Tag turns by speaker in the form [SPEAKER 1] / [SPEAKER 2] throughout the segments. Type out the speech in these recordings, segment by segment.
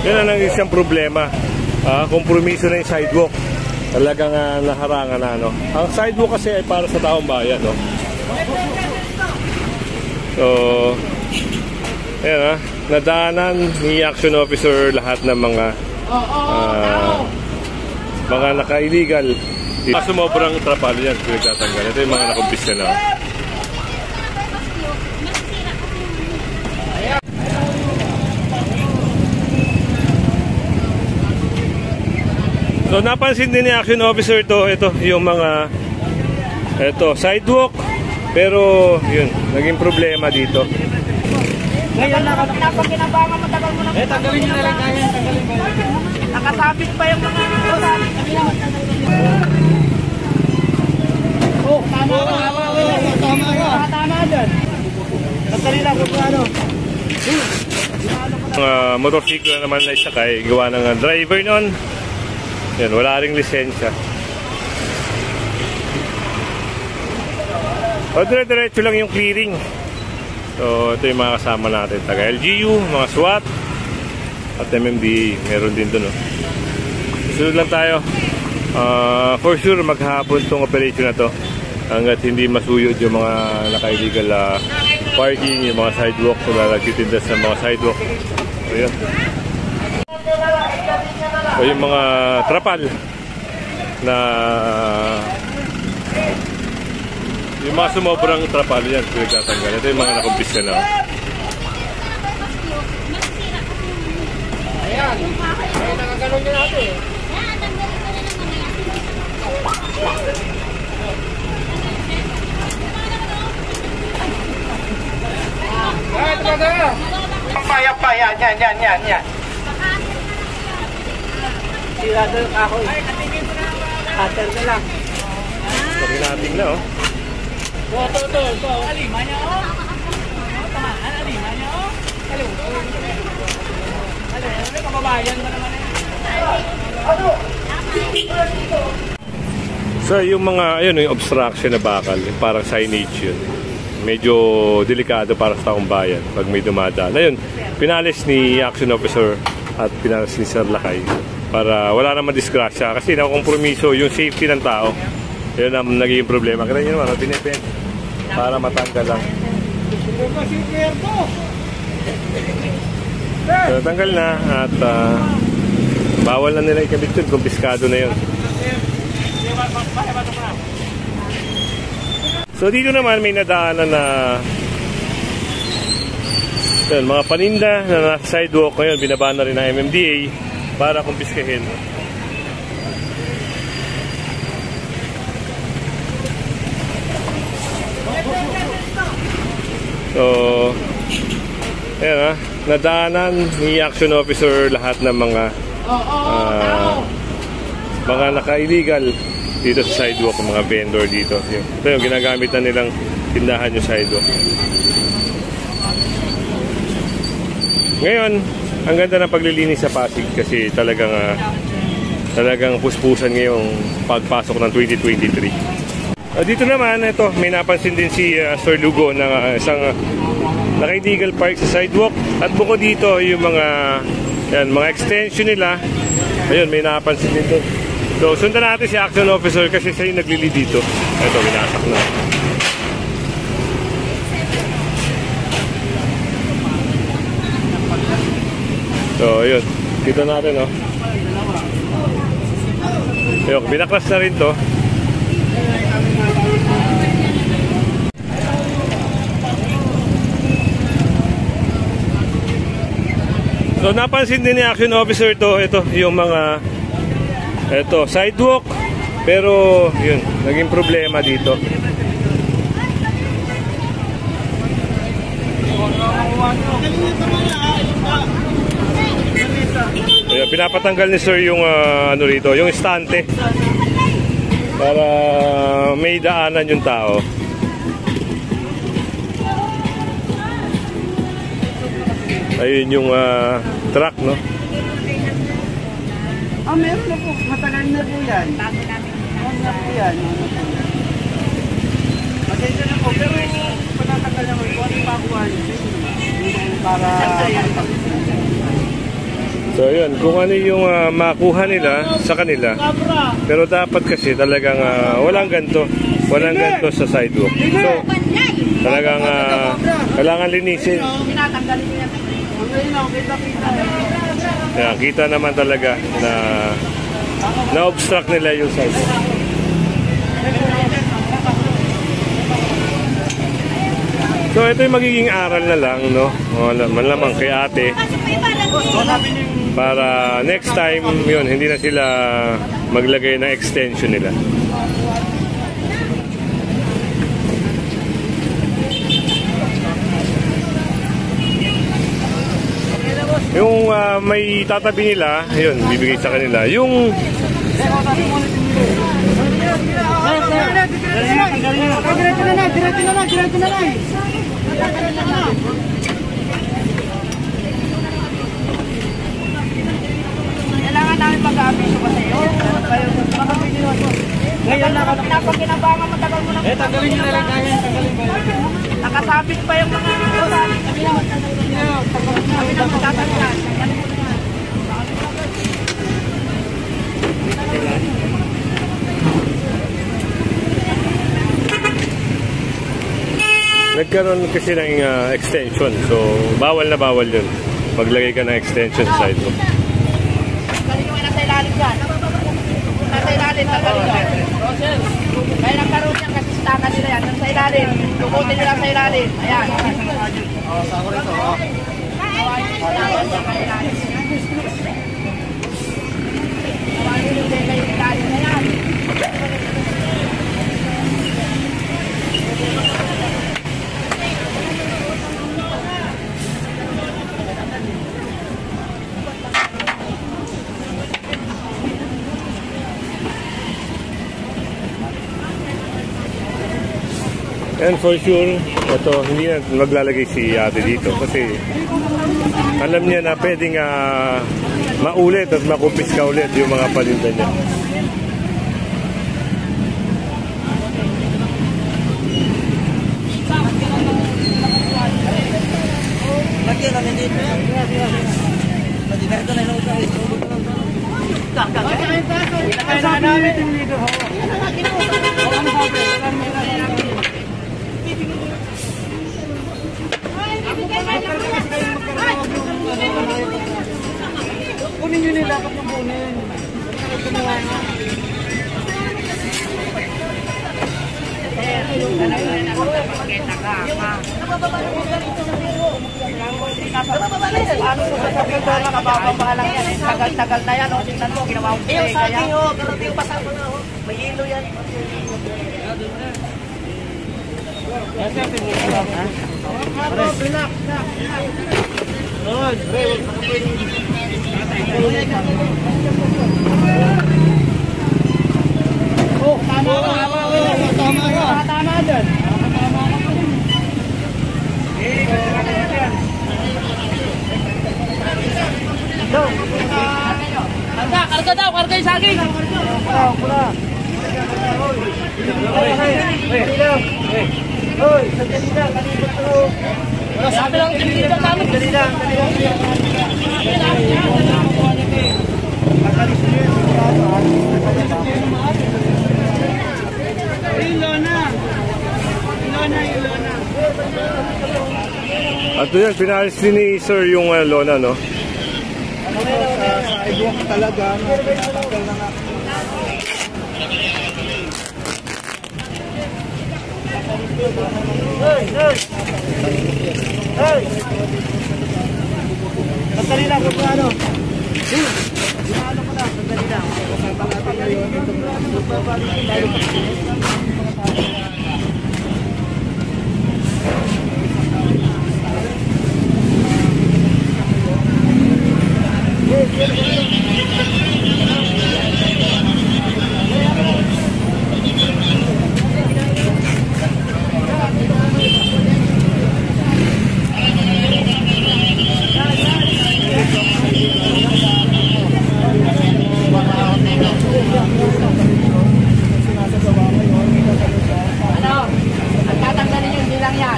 [SPEAKER 1] Yan ang isang problema. Kompromiso na yung sidewalk. Talagang naharangan na, no? Ang sidewalk kasi ay para sa taong bayan, no? So, ayan, nadaanan ni action officer lahat ng mga naka-illegal. Sumobrang trapal yan, pinagtatanggal. Ito yung mga nakumpis na. So napansin din ni action officer ito yung mga sidewalk, pero yun, naging problema dito.
[SPEAKER 2] Ngayon napakinabangan matagal mo na.
[SPEAKER 3] Tanggalin nyo na lang kaya, tanggalin ba?
[SPEAKER 2] Nakasabit pa yung mga oh, tama ka. Tama dyan. Nagdali lang kung ano.
[SPEAKER 1] Motorsiklo naman na isakay, gawa ng driver nun. Yan, wala ring lisensya. O, dire-diretso lang yung clearing. So, ito yung mga kasama natin. Taga LGU, mga SWAT, at MMDA. Meron din doon, no? Sunod lang tayo. For sure, maghapon tong operation na to. Hanggat hindi masuyod yung mga naka-illegal parking, yung mga sidewalk, na nagtitindas ng mga sidewalk. So, yun. O yung mga trapal na yung mga sumobrang trapal yan, pinagtatanggal. Ito yung mga nakumpis na.
[SPEAKER 2] Ayan, nakaganon nyo natin. Paya, yan. Sirado yung kahoy. Cutter na lang.
[SPEAKER 1] Sabi natin na, oh.
[SPEAKER 2] Ito. Alima niya, oh. Tamaan, alima niya, oh. Ano, kababayan mo naman eh.
[SPEAKER 1] So, yung mga, ayun, yung obstruction na bakal, yung parang signage yun. Medyo delikado para sa taong bayan pag may dumadaan. Ayun, pinalis ni action officer at pinalis ni Sir Lakay para wala naman disgrasya kasi nakukompromiso yung safety ng tao. Yun ang naging problema. Kaya nyo naman, pinipin para matanggal lang. So, tanggal na at bawal na nila ikabit yun. Kumpiskado na yun. So dito naman may nadaanan na yun, mga paninda na nasa sidewalk. Ngayon binaba na rin ng MMDA para kumpiskahin. So ayan, nadaanan ni action officer lahat ng mga naka-illegal dito sa sidewalk, mga vendor dito. Ito yung ginagamit na nilang tindahan yung sidewalk. Ngayon, ang ganda ng paglilinis sa Pasig kasi talagang puspusan ngayong pagpasok ng 2023. Dito naman, ito, may napansin din si Sir Lugo ng isang naka-illegal park sa sidewalk. At bukod dito, yung mga extension nila, ayun, may napansin din doon. So, sundan natin si action officer kasi siya yung naglili dito. Ito, binasak na. So, ayun. Dito natin, oh. Ayun, binaklas na rin to. So, napansin din ni action officer ito yung mga sidewalk, pero yun, naging problema dito. Ayan, pinapatanggal ni sir yung rito, yung estante para may daanan yung tao. Ayun yung truck, no?
[SPEAKER 2] Meron na po. Matagal na po yan. Bago namin. Bago na po yan. Maganda na po. Pero yung panatagal naman po, ano pa kuha para...
[SPEAKER 1] So yun, kung ano yung makuha nila sa kanila. Pero dapat kasi talagang walang ganto. Walang ganto sa sidewalk. So talagang kailangan linisin. Yan, kita naman talaga na na-obstruct nila yung sidewalk. So ito yung magiging aral na lang, no? Malamang kay ate. Para next time, yun, hindi na sila maglagay ng extension nila. Yung may tatabi nila, yun, bibigay sa kanila. Yung
[SPEAKER 2] kailangan namin mag-abiso kasi yun. Ngayon na pinapakinabangan matagal mo na.
[SPEAKER 3] Tanggalin nyo na lang kaya. Tanggalin ba yun?
[SPEAKER 2] Nakasabit pa yung mga kami na magtatanggal.
[SPEAKER 1] nagkaroon kasi ng extension. So bawal na bawal yun. Maglagay ka ng extension sa sidewalk.
[SPEAKER 2] Galing yung nasa ilalim dyan. Nasa ilalim, nagaling dyan. Kaya nagkaroon yan kasi staka nila yan. Nasa ilalim. Lukutin nila sa ilalim. Ayan.
[SPEAKER 3] Sako rito.
[SPEAKER 1] And for sure, ito, hindi na maglalagay si ate dito kasi alam niya na pwedeng maulit at makumpiska ulit yung mga paninda niya.
[SPEAKER 2] Lagi lang dito yan. Lagi na ito na ilang ulit. Kaya na namin dito.
[SPEAKER 3] Kunin nyo nila dapat yung kunin.
[SPEAKER 2] Tagal-tagal na yan. Tingnan mo, ginawa ko. Yung sa akin, pero yung pasama na. May hilo yan.
[SPEAKER 3] Oh, tama ka.
[SPEAKER 2] Tama dyan. Karga daw, karga yung saging.
[SPEAKER 3] Pula. Hoy, sandali lang, kanina to.
[SPEAKER 2] Sabi lang dito namin.
[SPEAKER 3] Sandali lang. Ilona.
[SPEAKER 1] At yun, pinalis din ni Sir yung lona, no?
[SPEAKER 3] Sa idwak talaga. Hey! Sandali lang kung ano. Ano ko na, sandali lang.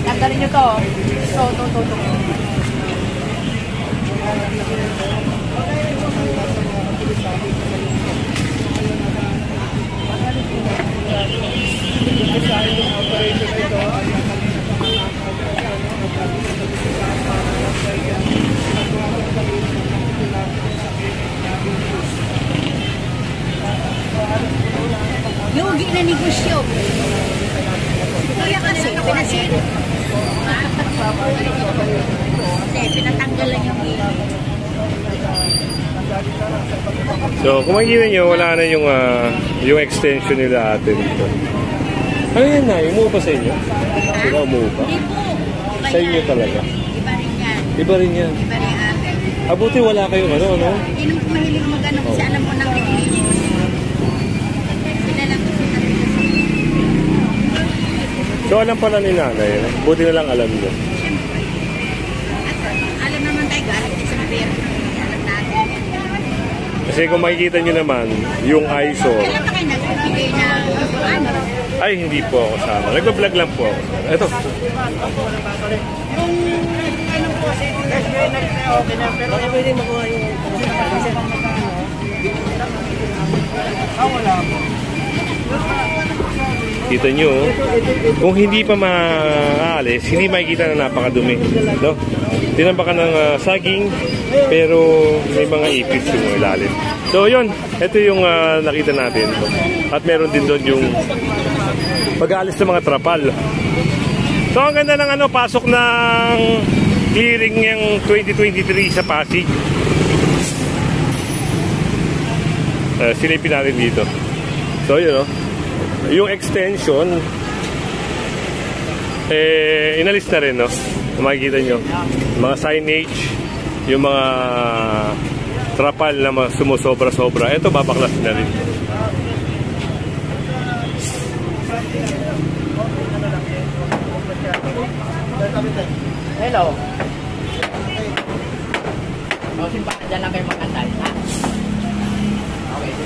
[SPEAKER 2] Tanggalin nyo to. To.
[SPEAKER 4] Lugi na negosyo. Kaya kasi pinasin. Kasi pinatanggal lang yung
[SPEAKER 1] So, kung makikita nyo, wala na yung extension nila ate dito. Ano yan na? Umuupa sa inyo? Sila umuupa?
[SPEAKER 4] Hindi po.
[SPEAKER 1] Sa inyo talaga?
[SPEAKER 4] Iba rin yan.
[SPEAKER 1] Iba rin yan.
[SPEAKER 4] Iba rin ate.
[SPEAKER 1] Abuti wala kayong ano?
[SPEAKER 4] Hindi naman mahilig mag-ano kasi alam mo nang naglinis. Sila lang kasi natin.
[SPEAKER 1] So, alam pala ni nanay. Buti na lang alam niyo.
[SPEAKER 4] Siyempre. At alam naman tayo, galit din sa pera. Alam natin.
[SPEAKER 1] Kasi kung makikita nyo naman, yung ISO,
[SPEAKER 4] Kailan pa kayo nagbibigay ng ano?
[SPEAKER 1] ay hindi po ako sama. Nagpa-vlog lang po ako. Ito.
[SPEAKER 3] Kung ano po, okay na, pero pwede makuha yung wala po.
[SPEAKER 1] Kita nyo, kung hindi pa maaalis, hindi makikita na napakadumi. No? Tinampakan ng saging, pero may mga ipis yung ilalim. So yun, ito yung nakita natin. At meron din doon yung pag-aalis ng mga trapal. So ang ganda ng pasok ng clearing yung 2023 sa Pasig. Silipin natin dito. So yun, yung extension inalis na rin, no? Makikita nyo mga signage, yung mga trapal na sumusobra-sobra. Ito babaklas na rin.
[SPEAKER 2] Hello. O, simbahan dyan lang kayo magkandal, ha? Okay.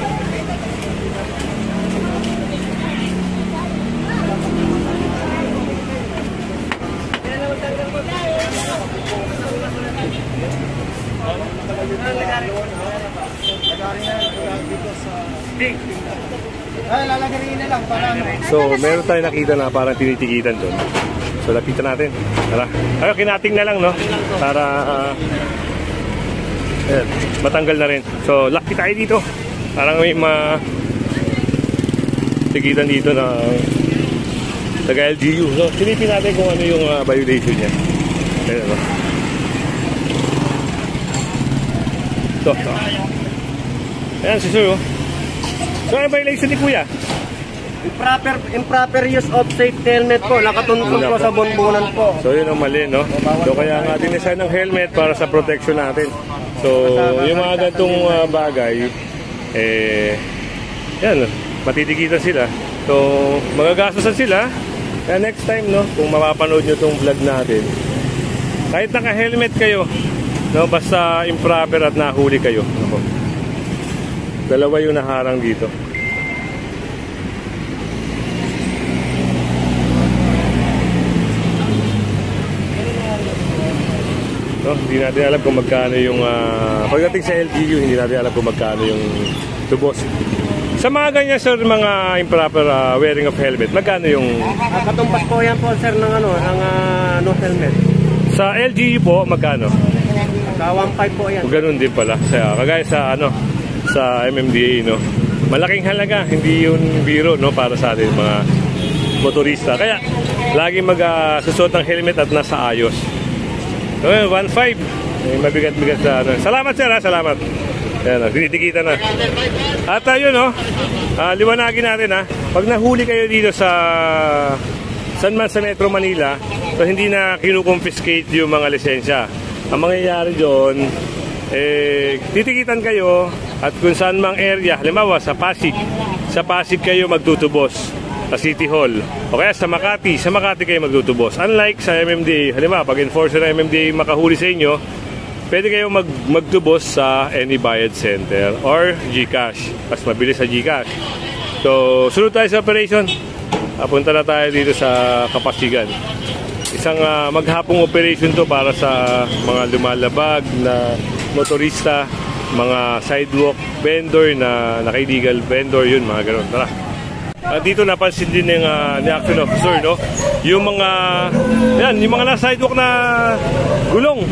[SPEAKER 3] Lalagarin na lang para ano.
[SPEAKER 1] So meron tayo nakita na parang tinitikitan doon. So lapitan natin. Tara. Ay, kinating na lang, no? Para ayan, matanggal na rin. So lapit tayo dito. Parang may tikitan dito na taga-LGU. So silipin natin kung ano yung violation niya. Ayan, no? Ito. Ayan, si Sir, oh. So ano violation ni Kuya?
[SPEAKER 3] Improper use of safety helmet po. Nakatuntun po sa bonbonan po.
[SPEAKER 1] So yun ang mali, no? So kaya nga dinesign ng helmet para sa protection natin. So yung mga gantong bagay, yan, matitikitan sila. So magagastosan sila. Kaya next time, no, kung mapapanood nyo itong vlog natin, kahit naka-helmet kayo, no, basta improper at nahuli kayo. Ako. Dalawa yung naharang dito. No, hindi natin alam kung magkano yung pagdating sa LGU, hindi natin alam kung magkano yung tubos. Sa mga ganyan, sir, mga improper wearing of helmet, magkano yung
[SPEAKER 3] Katumpas po yan po, sir, ng no helmet.
[SPEAKER 1] sa LGU po, magkano?
[SPEAKER 3] Sa 1.5 po yan.
[SPEAKER 1] Ganun din pala. Kagaya sa sa MMDA, no. Malaking halaga, hindi yun biro, no, para sa atin mga motorista. Kaya lagi magsusuot ng helmet at nasa ayos. So, 1.5. Mabigat-bigat sa Salamat, sir, ha? Salamat. Ayan, tinitikita na. At yun, no, liwanagin natin, ha. Pag nahuli kayo dito sa San Man sa Metro Manila, so hindi na kinukonfiscate yung mga lisensya. Ang mangyayari doon, titikitan kayo at kung saan mang area, halimbawa sa Pasig kayo magtutubos sa City Hall o kaya sa Makati kayo magtutubos. Unlike sa MMDA, halimbawa pag enforcer ng MMDA makahuli sa inyo, pwede kayo magtubos sa any bayad center or GCash. Mas mabilis sa GCash. So sunod tayo sa operation. Punta na tayo dito sa Kapasigan. Isang maghapong operation to para sa mga lumalabag na motorista mga sidewalk vendor na naka-illegal vendor, yun, mga ganun. Tara. Dito napansin din ng ni action officer, no? Yung mga, yan, yung mga nasa sidewalk na gulong.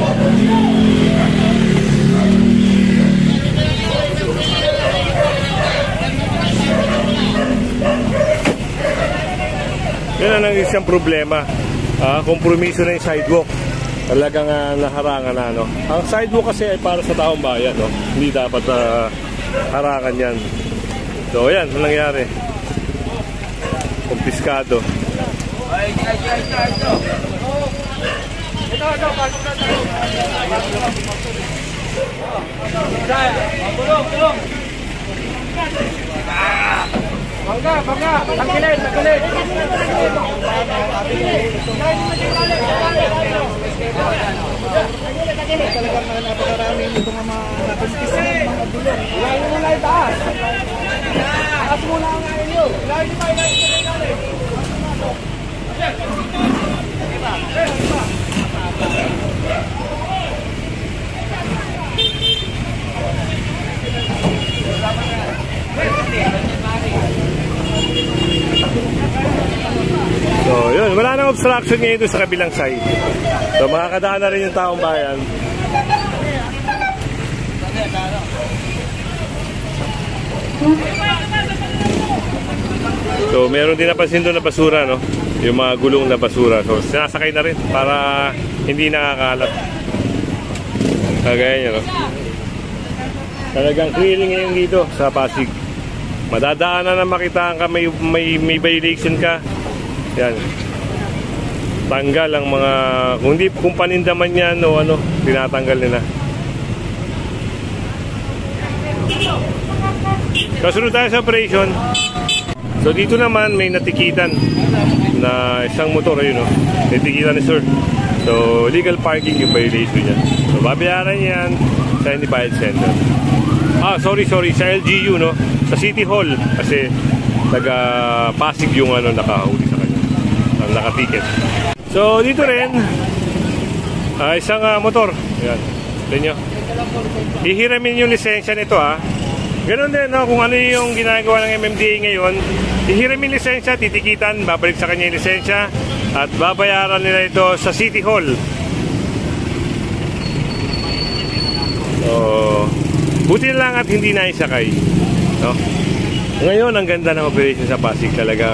[SPEAKER 1] Yan ang isang problema. Kompromiso na yung sidewalk. Talagang naharangan na, no? Ang sidewalk kasi ay para sa taong bayan, no? Hindi dapat harangan yan. So, yan, anong nangyari? Kumpiskado.
[SPEAKER 3] Bangga, tangkilin. Talagang napakaraming itong mga nakumpisa ng mga bulong. Ilayin mo na itaas. Taas mo na ang inyo. Ilayin mo na ilayin.
[SPEAKER 1] So, yun. Wala nang obstruction ngayon doon sa kabilang side. So, makakadaan na rin yung taong bayan. So, meron din napansin doon na basura, no? Yung mga gulong na basura. So, sinasakay na rin para hindi nakakalat. Kagaya nyo, no? Talagang thrilling ngayon dito sa Pasig. Madadaanan na makita ka may violation ka. Yan. Tanggal ang mga kung panindaman yan o ano, tinatanggal nila. Kasunod tayo sa operation. So dito naman may natikitan na isang motor, ayun, no? Natikitan ni sir. So legal parking yung violation niya. So babayaran yan sa Independent Center. Sorry, sa LGU, no? Sa City Hall kasi taga Pasig yung ano nakahuli sa kanya. Ang nakatiket. So dito rin isang motor. Ayan. Tignan nyo. Ihiramin yung lisensya nito, ha. Ganun din, no? Kung ano yung ginagawa ng MMDA ngayon, ihiramin lisensya, titikitan, babalik sa kanya yung lisensya at babayaran nila ito sa City Hall. So buti lang at hindi na isakay, no? Ngayon ang ganda ng operation sa Pasig. Talaga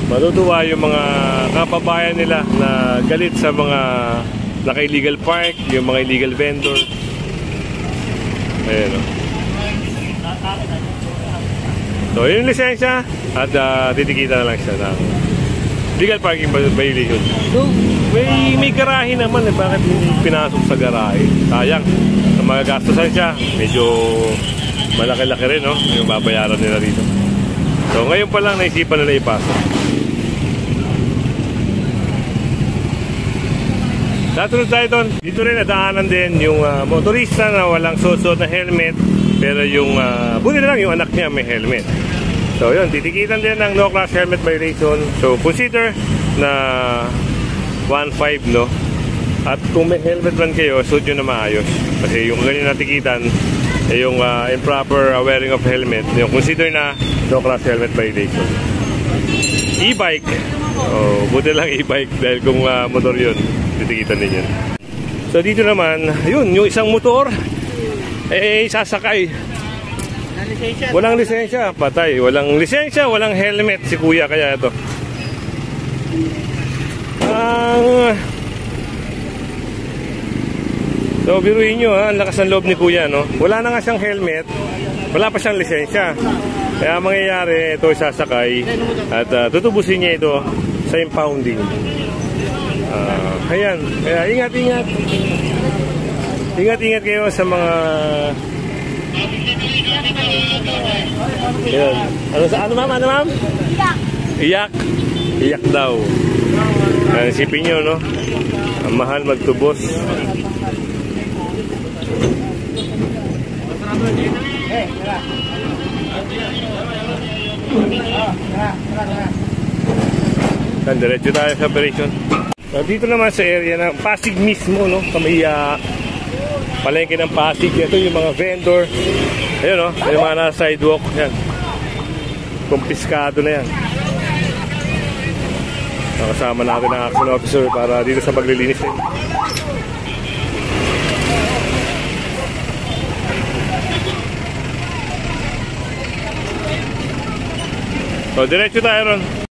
[SPEAKER 1] matutuwa yung mga kababayan nila na galit sa mga naka-illegal park, yung mga illegal vendor. Ayan, no? So yun yung lisensya at titikita na lang siya ng legal parking violation. So may garahe naman, bakit hindi pinasok sa garahe? Sayang, magagastosan siya, medyo malaki-laki rin, no? Yung babayaran nila dito. So ngayon pa lang naisipan nila ipasok. Natunod tayo doon. Dito rin nadaanan din yung motorista na walang susuot na helmet, pero yung buti na lang yung anak niya may helmet. So yun, titikitan din ng no class helmet violation. So consider na 1.5, no? At kung may helmet man kayo, suot nyo na maayos. Kasi yung ganyan natikitan, yung improper wearing of helmet, yung consider na no class helmet violation. E-bike, buti lang e-bike dahil kung motor yun, titikitan din yun. So dito naman, yun, yung isang motor sasakay, walang lisensya, patay. Walang lisensya, walang helmet si kuya, kaya ito so biruin nyo, ang lakas ng loob ni kuya, no? Wala na nga siyang helmet, wala pa siyang lisensya. Kaya mangyayari, ito sasakay at tutubusin niya ito sa impounding. Ayan, kaya ingat kayo sa mga yan. Ano ma'am? Iyak daw. Isipin nyo, no? Ang mahal magtubos. Diretso tayo sa operation. Dito naman sa area ng Pasig mismo, no? palengke ng Pasig. Ito yung mga vendor. Ayun, oh, yung mga nasa sidewalk. Yan. Kumpiskado na yan. Nakasama natin ang action officer para dito sa paglilinis. So, diretso tayo ron.